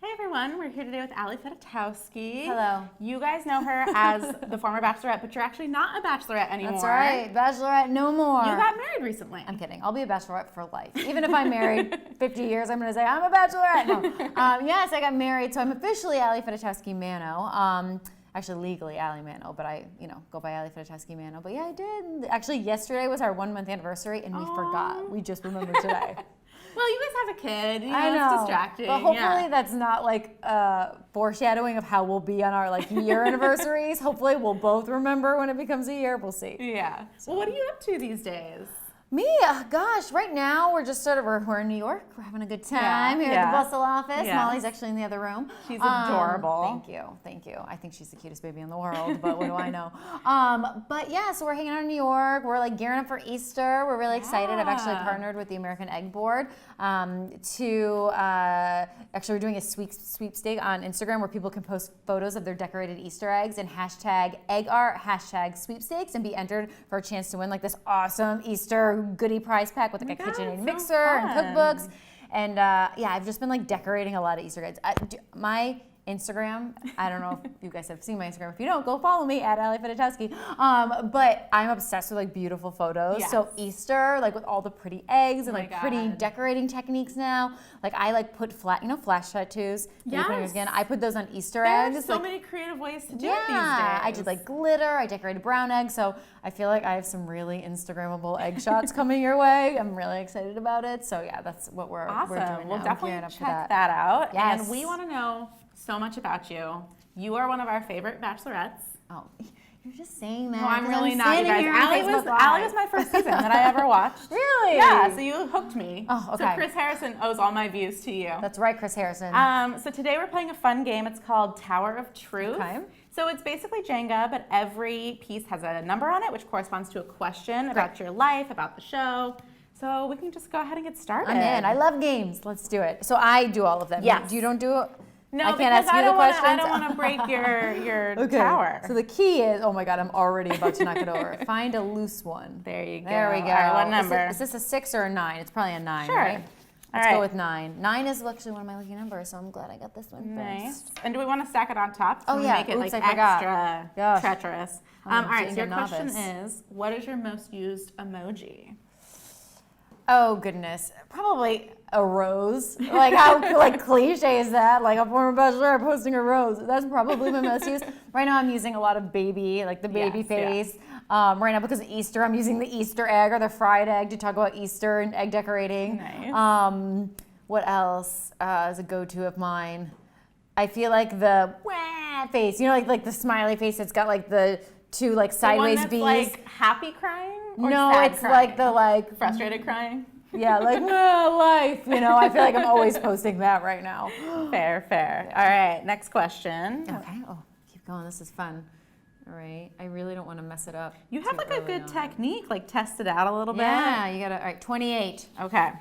Hey everyone, we're here today with Fedotowsky. Hello. You guys know her as the former Bachelorette, but you're actually not a Bachelorette anymore. That's right, Bachelorette no more. You got married recently. I'm kidding. I'll be a Bachelorette for life. Even if I'm married 50 years, I'm going to say I'm a Bachelorette. No. Yes, I got married, so I'm officially Fedotowsky Mano. Actually, legally Ali Mano, but I, go by Fedotowsky Mano. But yeah, I did. Actually, yesterday was our 1 month anniversary, and we forgot. We just remembered today. Well, you guys have a kid. I know. It's distracting. But hopefully that's not like foreshadowing of how we'll be on our year anniversaries. Hopefully we'll both remember when it becomes a year. We'll see. Yeah. So. Well, what are you up to these days? Me? Gosh, right now we're just we're in New York. We're having a good time here at the Bustle office. Yeah. Molly's actually in the other room. She's adorable. Thank you. I think she's the cutest baby in the world, but what do I know? But yeah, so we're hanging out in New York. We're gearing up for Easter. We're really excited. I've actually partnered with the American Egg Board to actually we're doing a sweepstake on Instagram where people can post photos of their decorated Easter eggs and hashtag egg art, hashtag sweepstakes, and be entered for a chance to win this awesome Easter goodie prize pack with a KitchenAid mixer and cookbooks. And I've just been decorating a lot of Easter eggs. My Instagram, I don't know if you guys have seen my Instagram. If you don't, go follow me at Fedotowsky. But I'm obsessed with beautiful photos. Yes. So Easter, with all the pretty eggs and pretty decorating techniques now. I put flash tattoos. Yes. Again, I put those on Easter eggs. There's so many creative ways to do it these days. I did glitter. I decorated brown eggs. So I feel like I have some really Instagrammable egg shots coming your way. I'm really excited about it. So yeah, that's what we're doing now. We'll definitely check that out. Yes. And we want to know so much about you. You are one of our favorite Bachelorettes. Oh, you're just saying that. No, I'm really not, you guys. Allie was my first season that I ever watched. Really? Yeah, so you hooked me. Oh, okay. So Chris Harrison owes all my views to you. That's right, Chris Harrison. So today we're playing a fun game. It's called Tower of Truth. Okay. So it's basically Jenga, but every piece has a number on it, which corresponds to a question about your life, about the show. So we can just go ahead and get started. I'm in. I love games. Let's do it. So I do all of them. Yes. You don't do it? No, I can't ask you the questions. I don't want to break your okay. tower. So the key is, oh my God, I'm already about to knock it over. Find a loose one. There you go. There we go. All right, what number? Is this a 6 or a 9? It's probably a 9, sure. right? Let's go with 9. 9 is actually one of my lucky numbers, so I'm glad I got this one nice. first. And do we want to stack it on top? So make it extra treacherous. All right, so your question is, what is your most used emoji? Oh goodness, probably a rose. How cliche is that? A former Bachelor posting a rose. That's probably my most used. Right now I'm using a lot of baby, the baby face. Yeah. Right now because of Easter, I'm using the Easter egg or the fried egg to talk about Easter and egg decorating. Nice. What else is a go-to of mine? I feel like the wah face. Like the smiley face. It's got the two sideways the one that's B's. Happy crying? Or no, sad it's crying? the frustrated crying. Yeah, life. I feel like I'm always posting that right now. Fair. All right, next question. Okay. Oh, keep going. This is fun. All right. I really don't want to mess it up. You have a good technique. Test it out a little bit. Yeah, you gotta. All right, 28. Okay.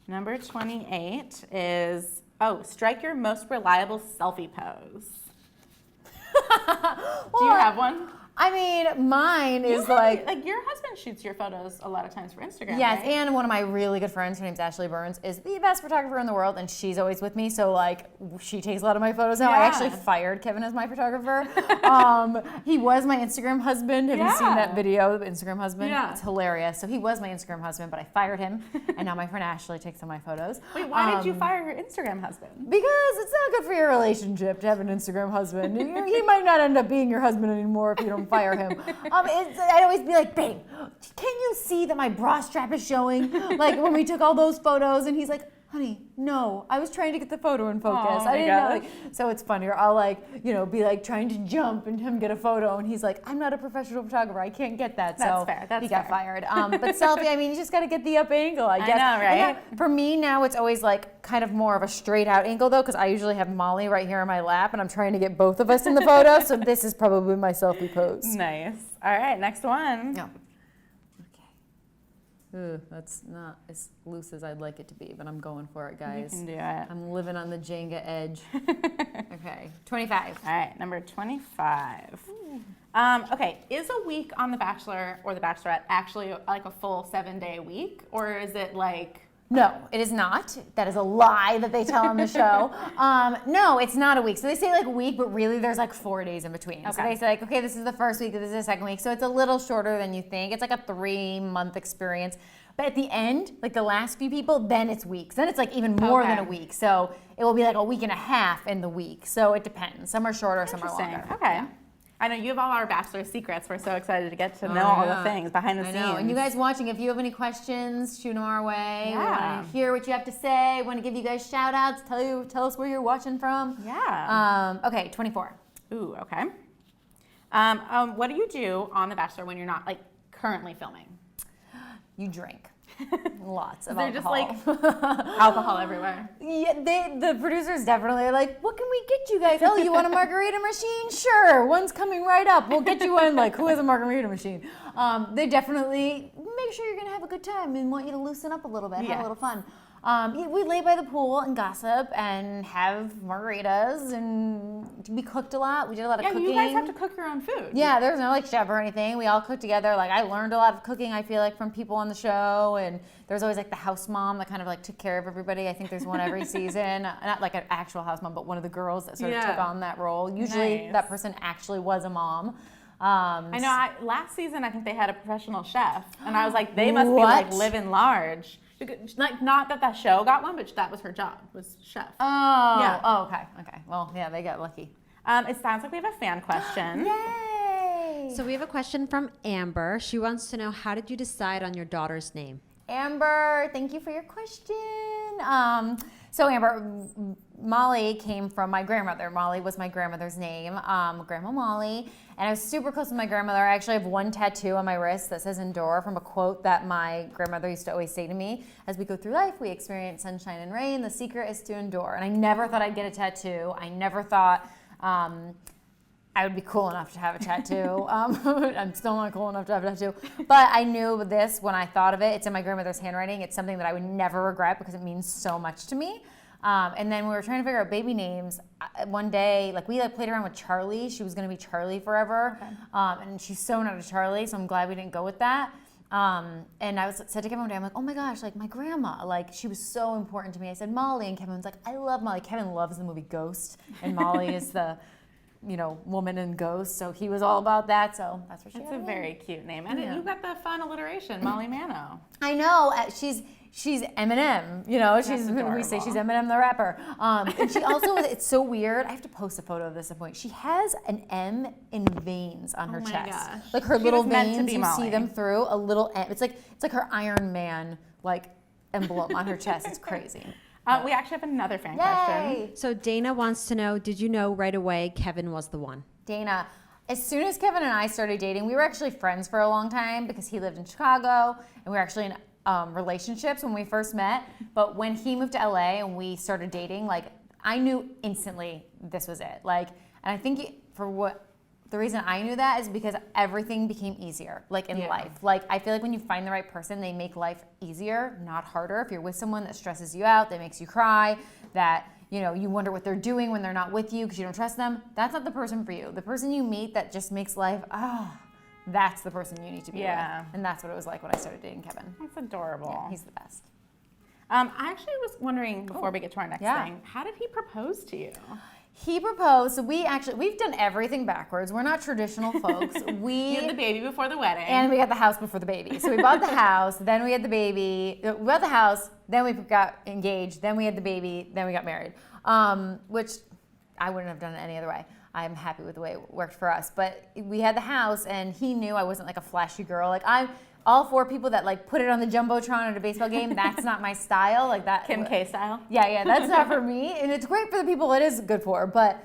Number 28 is strike your most reliable selfie pose. Do you have one? I mean, mine is your husband shoots your photos a lot of times for Instagram. Yes, right? and one of my really good friends, her name's Ashley Burns, is the best photographer in the world, and she's always with me. So she takes a lot of my photos now. Yeah. I actually fired Kevin as my photographer. He was my Instagram husband. Have you seen that video of Instagram husband? Yeah. It's hilarious. So he was my Instagram husband, but I fired him, and now my friend Ashley takes all my photos. Wait, why did you fire your Instagram husband? Because it's not good for your relationship to have an Instagram husband. He might not end up being your husband anymore if you don't fire him. I'd always be like, babe, can you see that my bra strap is showing? When we took all those photos, and he's like, honey, no, I was trying to get the photo in focus. I didn't know. So it's funny. Or I'll be trying to jump and him get a photo, and he's like, I'm not a professional photographer. I can't get that. That's fair. He got fired. But selfie, you just got to get the up angle, I guess. I know, right? For me now, it's always kind of more of a straight out angle though, because I usually have Molly right here in my lap, and I'm trying to get both of us in the photo. So this is probably my selfie pose. Nice. All right, next one. No. Ooh, that's not as loose as I'd like it to be, but I'm going for it, guys. You can do it. I'm living on the Jenga edge. Okay, 25. All right, number 25. Okay, is a week on The Bachelor or The Bachelorette actually a full 7-day week, or is it No, it is not. That is a lie that they tell on the show. No, it's not a week. So they say like a week, but really there's like 4 days in between. Okay. So they say like, okay, this is the first week, this is the second week. So it's a little shorter than you think. It's like a 3-month experience. But at the end, like the last few people, then it's weeks. Then it's like even more than a week. So it will be like a week and a half in the week. So it depends. Some are shorter, some are longer. Okay. Yeah. I know you have all our Bachelor secrets. We're so excited to get to know all the things behind the scenes. And you guys watching, if you have any questions, shoot them our way. Yeah. We want to hear what you have to say. We want to give you guys shout outs. Tell us where you're watching from. Yeah. Okay, 24. Ooh, okay. What do you do on The Bachelor when you're not like currently filming? You drink. Lots of They're alcohol. just like alcohol everywhere. Yeah, the producers definitely are like, what can we get you guys? Oh, you want a margarita machine? Sure, one's coming right up. We'll get you one. Like, who has a margarita machine? They definitely make sure you're gonna have a good time and want you to loosen up a little bit, have a little fun. We lay by the pool and gossip and have margaritas and we cooked a lot. We did a lot of cooking. Yeah, you guys have to cook your own food. Yeah, there's no like chef or anything. We all cooked together. Like I learned a lot of cooking, I feel like, from people on the show. And there's always like the house mom that kind of like took care of everybody. I think there's one every season. Not like an actual house mom, but one of the girls that sort of took on that role. Usually that person actually was a mom. I know. Last season, I think they had a professional chef, and I was like, they must be like living large. Like, not that that show got one, but that was her job, was chef. Oh, yeah. Oh, okay. Well, yeah, they got lucky. It sounds like we have a fan question. Yay! So we have a question from Amber. She wants to know, how did you decide on your daughter's name? Amber, thank you for your question. So Amber, Molly came from my grandmother. Molly was my grandmother's name, Grandma Molly. And I was super close with my grandmother. I actually have one tattoo on my wrist that says endure, from a quote that my grandmother used to always say to me. As we go through life, we experience sunshine and rain. The secret is to endure. And I never thought I'd get a tattoo. I never thought I would be cool enough to have a tattoo. I'm still not cool enough to have a tattoo. But I knew this when I thought of it. It's in my grandmother's handwriting. It's something that I would never regret because it means so much to me. And then we were trying to figure out baby names. One day, we played around with Charlie. She was going to be Charlie forever. Okay. And she's so not a Charlie, so I'm glad we didn't go with that. And I said to Kevin one day, I'm like, oh my gosh, my grandma, she was so important to me. I said Molly, and Kevin's like, I love Molly. Kevin loves the movie Ghost, and Molly is the woman in Ghost, so he was all about that, so that's what she That's a very cute name. And you got the fun alliteration, Molly Mano. I know. She's Eminem, we say she's Eminem the rapper. And she also, it's so weird, I have to post a photo of this at some point. She has an M in veins on her chest. Gosh. Like her little veins, you Molly. see them through, a little M. It's like her Iron Man, emblem on her chest. It's crazy. We actually have another fan question. So Dana wants to know, did you know right away Kevin was the one? Dana, as soon as Kevin and I started dating, we were actually friends for a long time because he lived in Chicago and we were actually in relationships when we first met. But when he moved to LA and we started dating, I knew instantly this was it. And I think the reason I knew that is because everything became easier, in life. I feel like when you find the right person, they make life easier, not harder. If you're with someone that stresses you out, that makes you cry, that you wonder what they're doing when they're not with you because you don't trust them, that's not the person for you. The person you meet that just makes life, that's the person you need to be with. And that's what it was like when I started dating Kevin. That's adorable. Yeah, he's the best. I actually was wondering, before we get to our next thing, how did he propose to you? He proposed, so we've done everything backwards. We're not traditional folks. You had the baby before the wedding. And we got the house before the baby. So we bought the house, then we had the baby. We bought the house, then we got engaged, then we had the baby, then we got married. Which I wouldn't have done it any other way. I'm happy with the way it worked for us. But we had the house, and he knew I wasn't a flashy girl. I'm all for people that put it on the Jumbotron at a baseball game. That's not my style. That Kim K style? Yeah, that's not for me. And it's great for the people it is good for. But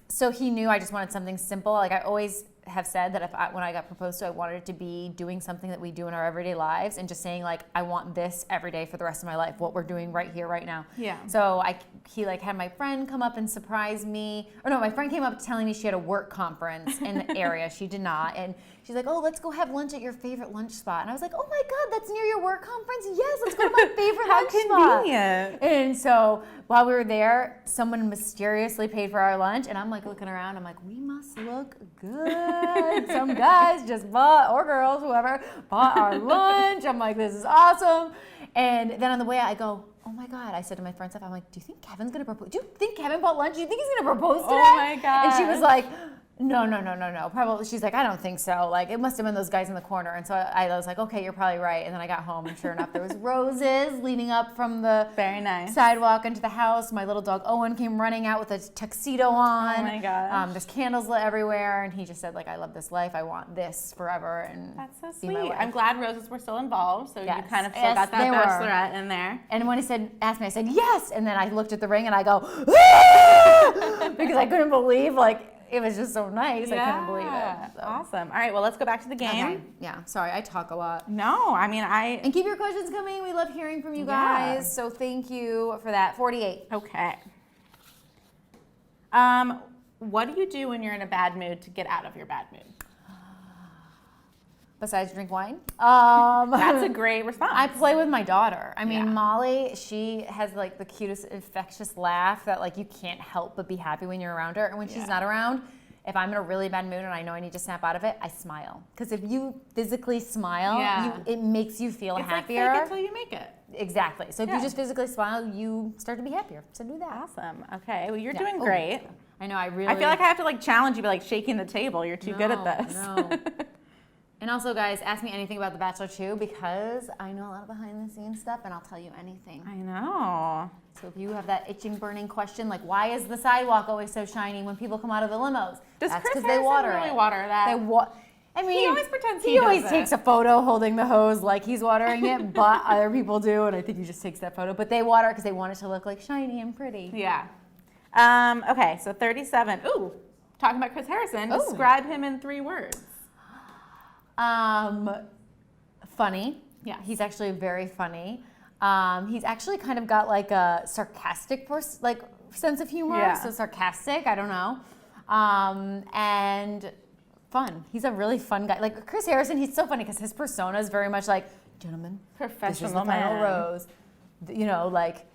so he knew I just wanted something simple. I always have said that when I got proposed to, I wanted it to be doing something that we do in our everyday lives and just saying I want this every day for the rest of my life, what we're doing right here, right now. Yeah. So he had my friend come up and surprise me. Or no, my friend came up telling me she had a work conference in the area. She did not. And she's like, oh, let's go have lunch at your favorite lunch spot. And I was like, oh my God, that's near your work conference? Yes, let's go to my favorite lunch spot. How convenient. And so while we were there, someone mysteriously paid for our lunch. And I'm looking around, I'm we must look good. Some guys just bought, or girls, whoever, bought our lunch. I'm this is awesome. And then on the way out, I go, oh my God. I said to my friend Steph, I'm like, do you think Kevin's going to propose? Do you think Kevin bought lunch? Do you think he's going to propose today? Oh my God. And she was like, no. Probably. She's like, I don't think so. Like, it must have been those guys in the corner. And so I was like, okay, you're probably right. And then I got home, and sure enough, there was roses leading up from the Very nice. sidewalk into the house. My little dog Owen came running out with a tuxedo on. Oh my gosh. There's candles lit everywhere, and he just said, like, I love this life. I want this forever. And That's so be my sweet. wife. I'm glad roses were still involved, so you Yes. kind of still Yes, got that they were. Bachelorette in there. And when he asked me, I said, yes. And then I looked at the ring and I go, ah! Because I couldn't believe, like, it was just so nice. I couldn't believe it. So. Awesome. All right, well, let's go back to the game. Okay. Yeah, sorry, I talk a lot. No, I mean, And keep your questions coming. We love hearing from you Yeah. guys. So thank you for that. 48. Okay. What do you do when you're in a bad mood to get out of your bad mood? Besides drink wine? That's a great response. I play with my daughter. I mean, Yeah. Molly, she has like the cutest infectious laugh that like you can't help but be happy when you're around her. And when she's not around, if I'm in a really bad mood and I know I need to snap out of it, I smile. Because if you physically smile, it makes you feel it's happier. Like fake it till you make it. Exactly. So if you just physically smile, you start to be happier. So do that. Awesome. Okay. Well, you're Yeah. doing Oh, great. I know. I really. I feel like I have to like challenge you by like shaking the table. You're too good at this. No. And also, guys, ask me anything about The Bachelor too, because I know a lot of behind the scenes stuff, and I'll tell you anything. I know. So if you have that itching, burning question, like why is the sidewalk always so shiny when people come out of the limos? Does That's Chris because they Harrison water really it. water that? I mean, He always pretends he he always does takes it. a photo holding the hose like he's watering it, but other people do, and I think he just takes that photo. But they water it because they want it to look like shiny and pretty. Yeah. Okay, so 37. Ooh, talking about Chris Harrison. Ooh. Describe him in 3 words. Funny. Yeah. He's actually very funny. He's actually kind of got like a sarcastic sense of humor. Yeah. So sarcastic, I don't know. And fun. He's a really fun guy. Like Chris Harrison, he's so funny because his persona is very much like, gentlemen, Professional this is the final man. rose. You know, like,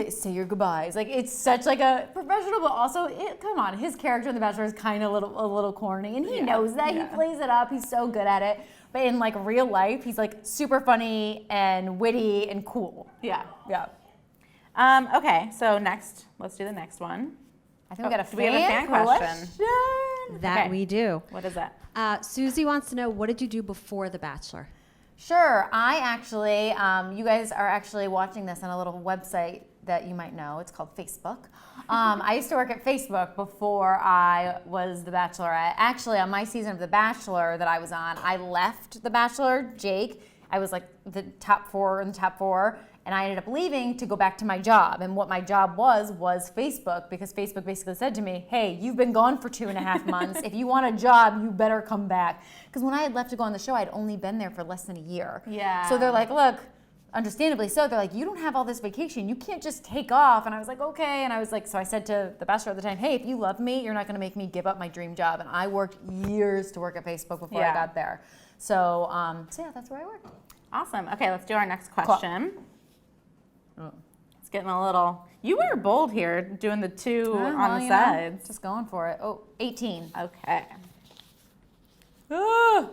say your goodbyes. Like, it's such like a professional, but also, come on, his character in The Bachelor is kind of a little corny, and he knows that. Yeah. He plays it up. He's so good at it. But in like real life, he's like super funny and witty and cool. Yeah. Yeah. Okay, so next, let's do the next one. I think we got a do we have a fan question? That Okay. we do. What is that? Susie wants to know, what did you do before The Bachelor? Sure. I actually, you guys are actually watching this on a little website that you might know. It's called Facebook. I used to work at Facebook before I was The Bachelorette. Actually, on my season of The Bachelor that I was on, I left The Bachelor, Jake. I was like the top 4 in the top 4. And I ended up leaving to go back to my job. And what my job was Facebook, because Facebook basically said to me, hey, you've been gone for 2.5 months. If you want a job, you better come back. Because when I had left to go on the show, I'd only been there for less than a year. Yeah. So they're like, look, understandably so, they're like, you don't have all this vacation. You can't just take off. And I was like, okay. And I was like, so I said to The Bachelor at the time, hey, if you love me, you're not going to make me give up my dream job. And I worked years to work at Facebook before I got there. So yeah, that's where I worked. Awesome. Okay, let's do our next question. It's getting a little. You were bold here, doing the 2 on the sides. Just going for it. Oh, 18. Okay. I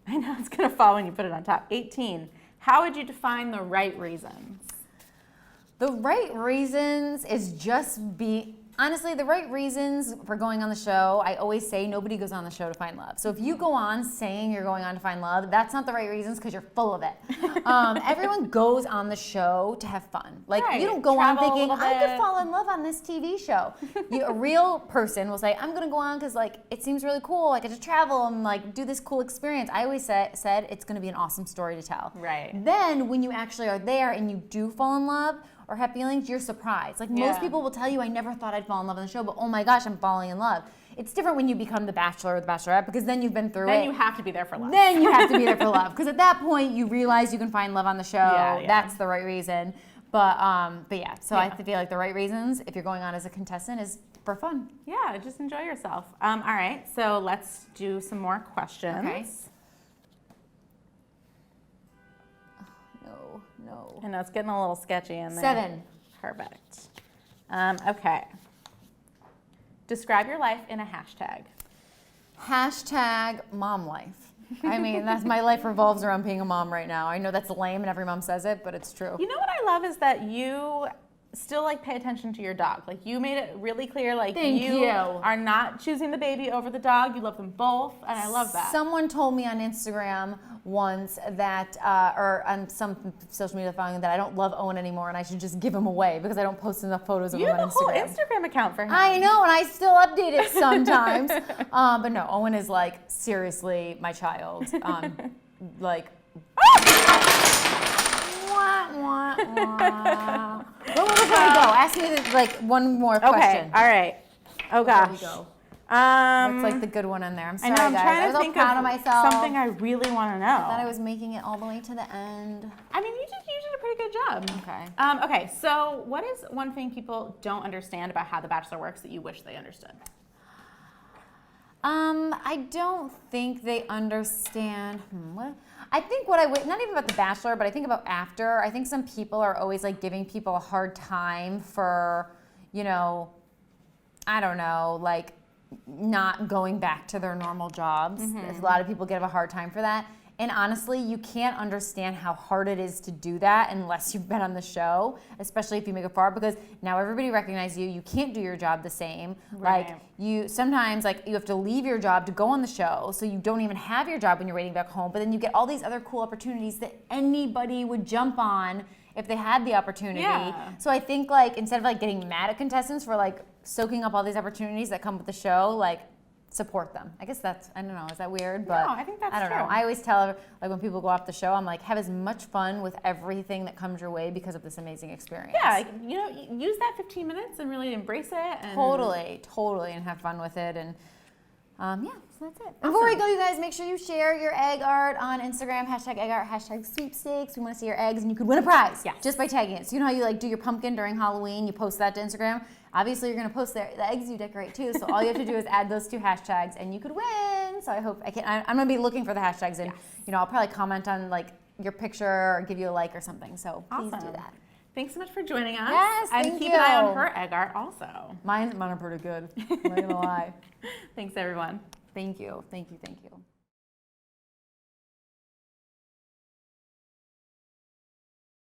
know it's gonna fall when you put it on top. 18. How would you define the right reasons? The right reasons is just honestly, the right reasons for going on the show, I always say nobody goes on the show to find love. So if you go on saying you're going on to find love, that's not the right reasons because you're full of it. Everyone goes on the show to have fun. Like you don't go on thinking, I could fall in love on this TV show. A real person will say, I'm going to go on because like it seems really cool. I get to travel and like do this cool experience. I always said it's going to be an awesome story to tell. Right. Then when you actually are there and you do fall in love, or have feelings, you're surprised. Like most people will tell you, I never thought I'd fall in love on the show, but oh my gosh, I'm falling in love. It's different when you become the Bachelor or the Bachelorette because then you've been through it. Then you have to be there for love. Then you have to be there for love because at that point you realize you can find love on the show. Yeah. That's the right reason. But yeah, so I feel like the right reasons if you're going on as a contestant is for fun. Yeah, just enjoy yourself. All right, so let's do some more questions. Okay. No. I know it's getting a little sketchy in there. 7. Perfect. Okay. Describe your life in a hashtag. Hashtag mom life. I mean, that's my life revolves around being a mom right now. I know that's lame and every mom says it, but it's true. You know what I love is that you still like pay attention to your dog. Like you made it really clear, like Thank you. are not choosing the baby over the dog. You love them both, and I love that. Someone told me on Instagram once that, or on some social media following, that I don't love Owen anymore and I should just give him away because I don't post enough photos of You him have on a whole Instagram. Instagram account for him. I know, and I still update it sometimes. But no, Owen is like seriously my child. Like. Wah, wah, wah. Where before we go? Ask me like one more question. Okay, all right. Oh gosh. Before we go. What's What's like the good one in there? I'm sorry, I know, I'm guys. trying I to was all think proud of myself. something I really want to know. I thought I was making it all the way to the end. I mean, you did a pretty good job. Okay. Okay, so what is one thing people don't understand about how The Bachelor works that you wish they understood? I don't think they understand. What? I think what I would, not even about The Bachelor, but I think about after. I think some people are always like giving people a hard time for, you know, I don't know, like not going back to their normal jobs. A lot of people give a hard time for that. And honestly, you can't understand how hard it is to do that unless you've been on the show, especially if you make it far, because now everybody recognizes you. You can't do your job the same. Right. Like you sometimes like you have to leave your job to go on the show, so you don't even have your job when you're waiting back home. But then you get all these other cool opportunities that anybody would jump on if they had the opportunity. Yeah. So I think like instead of like getting mad at contestants for like soaking up all these opportunities that come with the show, like support them. I guess that's, I don't know, is that weird? But No, I think that's I don't know. true. I always tell, like when people go off the show, I'm like, have as much fun with everything that comes your way because of this amazing experience. Yeah, like, you know, use that 15 minutes and really embrace it. And Totally, and have fun with it. And yeah, so that's it. Before we go, you guys, make sure you share your egg art on Instagram, #egg art, #sweepstakes. We want to see your eggs, and you could win a prize just by tagging it. So you know how you like do your pumpkin during Halloween, you post that to Instagram? Obviously, you're going to post the eggs you decorate too, so all you have to do is add those 2 hashtags, and you could win. So I hope, I'm going to be looking for the hashtags, and you know, I'll probably comment on like your picture or give you a like or something, so please do that. Thanks so much for joining us. Yes, and thank keep you. an eye on her egg art also. Mine are pretty good, I'm not going to lie. Thanks, everyone. Thank you.